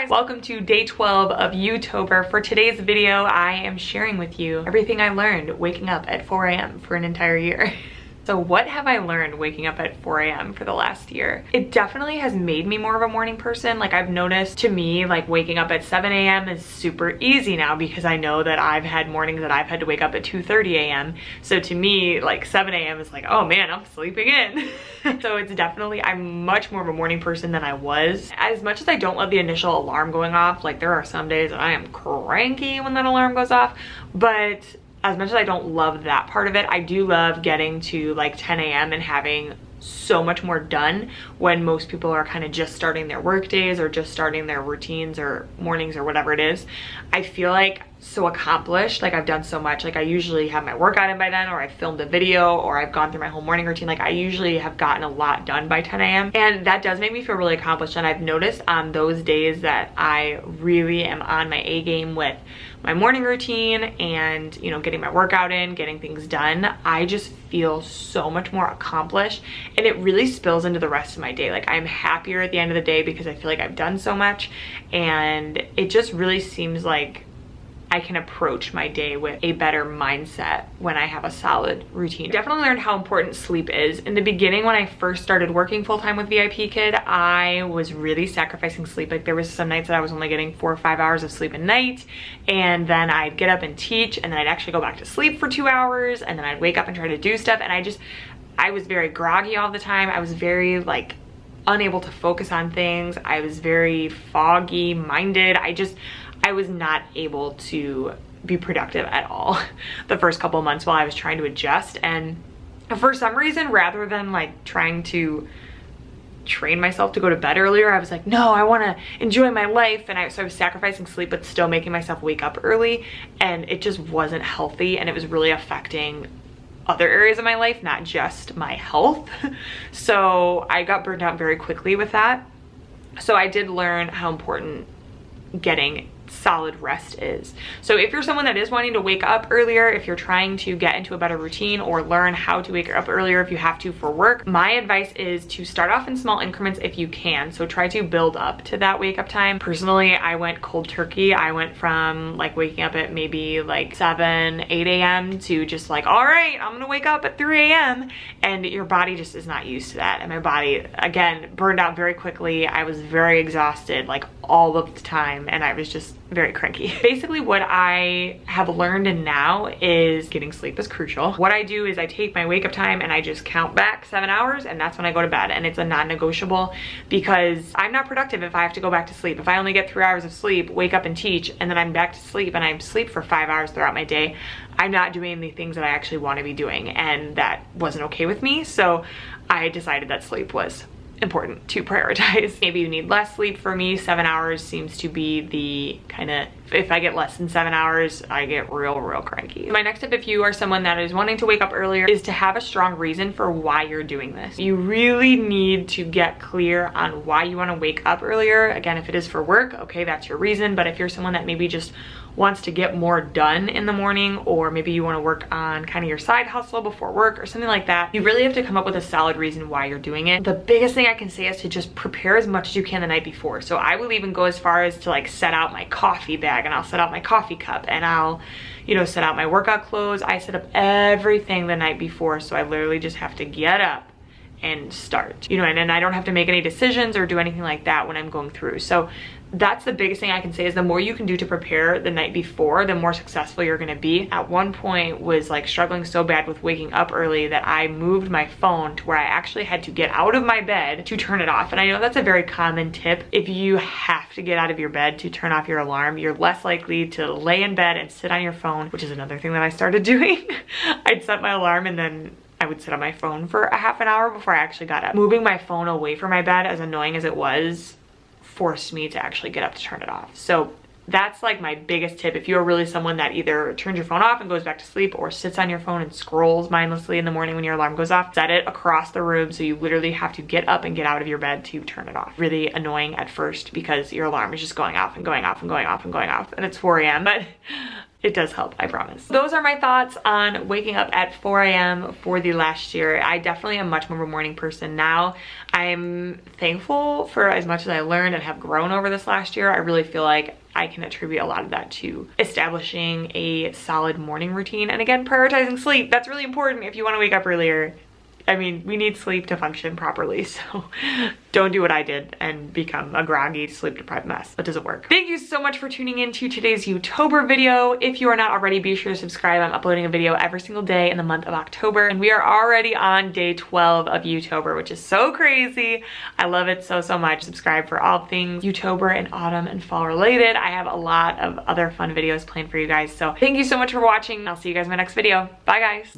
guys, welcome to day 12 of YouTober. For today's video, I am sharing with you everything I learned waking up at 4 a.m. for an entire year. So what have I learned waking up at 4 a.m. for the last year? It definitely has made me more of a morning person. Like, I've noticed, to me, like waking up at 7 a.m. is super easy now because I know that I've had mornings that I've had to wake up at 2:30 a.m. So to me, like 7 a.m. is like, oh man, I'm sleeping in. So it's definitely, I'm much more of a morning person than I was. As much as I don't love the initial alarm going off, like there are some days that I am cranky when that alarm goes off, but as much as I don't love that part of it, I do love getting to like 10 a.m. and having so much more done when most people are kind of just starting their work days or just starting their routines or mornings or whatever it is. I feel like so accomplished, like I've done so much. Like I usually have my workout in by then, or I filmed a video, or I've gone through my whole morning routine. Like I usually have gotten a lot done by 10 a.m. and that does make me feel really accomplished. And I've noticed on those days that I really am on my A game with my morning routine and, you know, getting my workout in, getting things done, I just feel so much more accomplished, and it really spills into the rest of my day. Like I'm happier at the end of the day because I feel like I've done so much, and it just really seems like I can approach my day with a better mindset when I have a solid routine. Definitely learned how important sleep is. In the beginning, when I first started working full-time with VIPKID, I was really sacrificing sleep. Like there was some nights that I was only getting 4 or 5 hours of sleep a night, and then I'd get up and teach, and then I'd actually go back to sleep for 2 hours, and then I'd wake up and try to do stuff, and I was very groggy all the time. I was very like unable to focus on things. I was very foggy minded. I was not able to be productive at all the first couple of months while I was trying to adjust. And for some reason, rather than like trying to train myself to go to bed earlier, I was like, no, I want to enjoy my life. And so I was sacrificing sleep, but still making myself wake up early. And it just wasn't healthy. And it was really affecting other areas of my life, not just my health. So I got burned out very quickly with that. So I did learn how important getting solid rest is. So if you're someone that is wanting to wake up earlier, if you're trying to get into a better routine or learn how to wake up earlier if you have to for work, my advice is to start off in small increments if you can. So try to build up to that wake up time. Personally, I went cold turkey. I went from like waking up at maybe like 7, 8 a.m. to just like, all right, I'm gonna wake up at 3 a.m. And your body just is not used to that. And my body, again, burned out very quickly. I was very exhausted like all of the time, and I was just very cranky. Basically what I have learned now is getting sleep is crucial. What I do is I take my wake up time and I just count back 7 hours, and that's when I go to bed, and it's a non-negotiable because I'm not productive if I have to go back to sleep. If I only get 3 hours of sleep, wake up and teach, and then I'm back to sleep and I sleep for 5 hours throughout my day, I'm not doing the things that I actually want to be doing, and that wasn't okay with me. So I decided that sleep was important to prioritize. Maybe you need less sleep. For me, 7 hours seems to be the kind of, if I get less than 7 hours, I get real cranky. My next tip, if you are someone that is wanting to wake up earlier, is to have a strong reason for why you're doing this. You really need to get clear on why you want to wake up earlier. Again, if it is for work, okay, that's your reason. But if you're someone that maybe just wants to get more done in the morning, or maybe you want to work on kind of your side hustle before work or something like that, you really have to come up with a solid reason why you're doing it. The biggest thing I can say is to just prepare as much as you can the night before. So I will even go as far as to like set out my coffee bag, and I'll set out my coffee cup, and I'll, you know, set out my workout clothes. I set up everything the night before, so I literally just have to get up and start, you know, and I don't have to make any decisions or do anything like that when I'm going through. So that's the biggest thing I can say, is the more you can do to prepare the night before, the more successful you're gonna be. At one point was like struggling so bad with waking up early that I moved my phone to where I actually had to get out of my bed to turn it off. And I know that's a very common tip. If you have to get out of your bed to turn off your alarm, you're less likely to lay in bed and sit on your phone, which is another thing that I started doing. I'd set my alarm and then I would sit on my phone for a half an hour before I actually got up. Moving my phone away from my bed, as annoying as it was, forced me to actually get up to turn it off. So that's like my biggest tip. If you're really someone that either turns your phone off and goes back to sleep, or sits on your phone and scrolls mindlessly in the morning when your alarm goes off, set it across the room so you literally have to get up and get out of your bed to turn it off. Really annoying at first because your alarm is just going off and going off and going off and going off, and it's 4 a.m. but it does help, I promise. Those are my thoughts on waking up at 4 a.m. for the last year. I definitely am much more of a morning person now. I'm thankful for as much as I learned and have grown over this last year. I really feel like I can attribute a lot of that to establishing a solid morning routine. And again, prioritizing sleep. That's really important if you want to wake up earlier. I mean, we need sleep to function properly, so don't do what I did and become a groggy, sleep-deprived mess. That doesn't work. Thank you so much for tuning in to today's YouTober video. If you are not already, be sure to subscribe. I'm uploading a video every single day in the month of October, and we are already on day 12 of YouTober, which is so crazy. I love it so, so much. Subscribe for all things YouTober and autumn and fall related. I have a lot of other fun videos planned for you guys, so thank you so much for watching. I'll see you guys in my next video. Bye, guys.